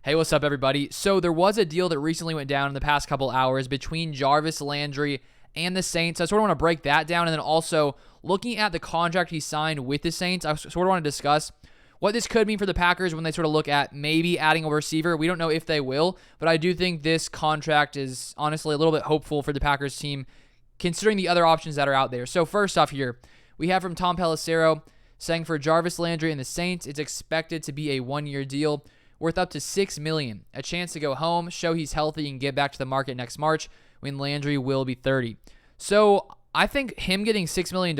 Hey, what's up, everybody? So there was a deal that recently went down in the past couple hours between Jarvis, Landry, and the Saints. I sort of want to break that down, and then also looking at the contract he signed with the Saints, I sort of want to discuss what this could mean for the Packers when they sort of look at maybe adding a receiver. We don't know if they will, but I do think this contract is honestly a little bit hopeful for the Packers team, considering the other options that are out there. So first off here, we have from Tom Pelissero saying for Jarvis, Landry, and the Saints, it's expected to be a one-year deal worth up to $6 million. A chance to go home, show he's healthy, and get back to the market next March when Landry will be 30. So I think him getting $6 million,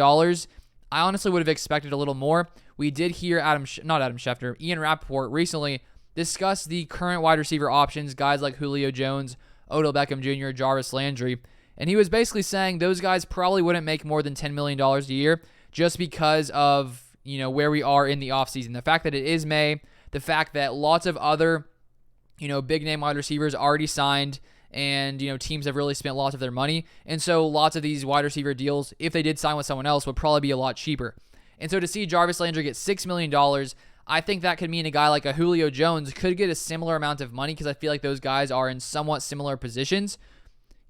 I honestly would have expected a little more. We did hear Ian Rappaport recently discuss the current wide receiver options, guys like Julio Jones, Odell Beckham Jr., Jarvis Landry, and he was basically saying those guys probably wouldn't make more than $10 million a year just because of where we are in the offseason. The fact that it is May, the fact that lots of other, big name wide receivers already signed, and, teams have really spent lots of their money. And so lots of these wide receiver deals, if they did sign with someone else, would probably be a lot cheaper. And so to see Jarvis Landry get $6 million, I think that could mean a guy like a Julio Jones could get a similar amount of money because I feel like those guys are in somewhat similar positions.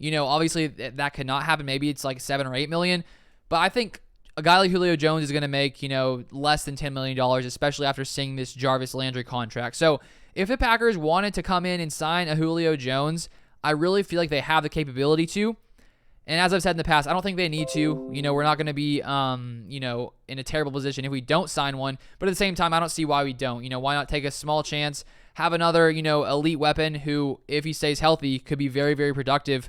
Obviously that could not happen. Maybe it's like $7 or $8 million. But I think a guy like Julio Jones is going to make, less than $10 million, especially after seeing this Jarvis Landry contract. So if the Packers wanted to come in and sign a Julio Jones, I really feel like they have the capability to. And as I've said in the past, I don't think they need to. We're not going to be, in a terrible position if we don't sign one. But at the same time, I don't see why we don't. Why not take a small chance, have another, elite weapon who, if he stays healthy, could be very, very productive,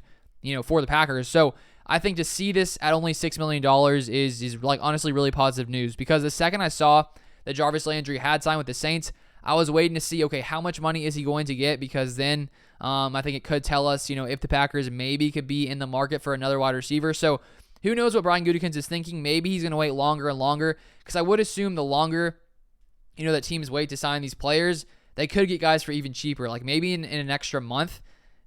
for the Packers. So I think to see this at only $6 million is like honestly really positive news, because the second I saw that Jarvis Landry had signed with the Saints, I was waiting to see, okay, how much money is he going to get? Because then I think it could tell us, if the Packers maybe could be in the market for another wide receiver. So who knows what Brian Gutekunst is thinking? Maybe he's going to wait longer and longer, because I would assume the longer, that teams wait to sign these players, they could get guys for even cheaper. Like maybe in an extra month,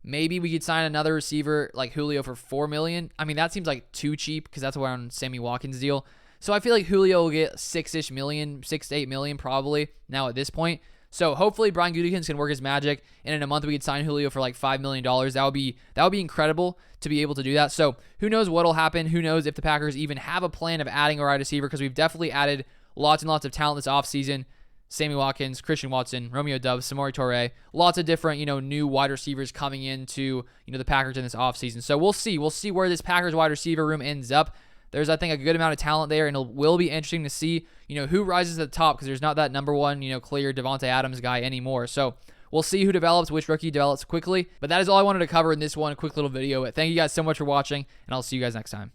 maybe we could sign another receiver like Julio for $4 million. I mean, that seems like too cheap because that's around Sammy Watkins' deal. So I feel like Julio will get $6 to $8 million probably now at this point. So hopefully Brian Gutekunst can work his magic, and in a month we could sign Julio for like $5 million. That would be incredible to be able to do that. So who knows what will happen? Who knows if the Packers even have a plan of adding a wide receiver, because we've definitely added lots and lots of talent this offseason. Sammy Watkins, Christian Watson, Romeo Doubs, Samori Toure, lots of different, new wide receivers coming into, the Packers in this offseason. So we'll see. We'll see where this Packers wide receiver room ends up. There's, I think, a good amount of talent there, and it will be interesting to see, who rises to the top, because there's not that number one, clear Devontae Adams guy anymore. So we'll see who develops, which rookie develops quickly. But that is all I wanted to cover in this one quick little video. But thank you guys so much for watching, and I'll see you guys next time.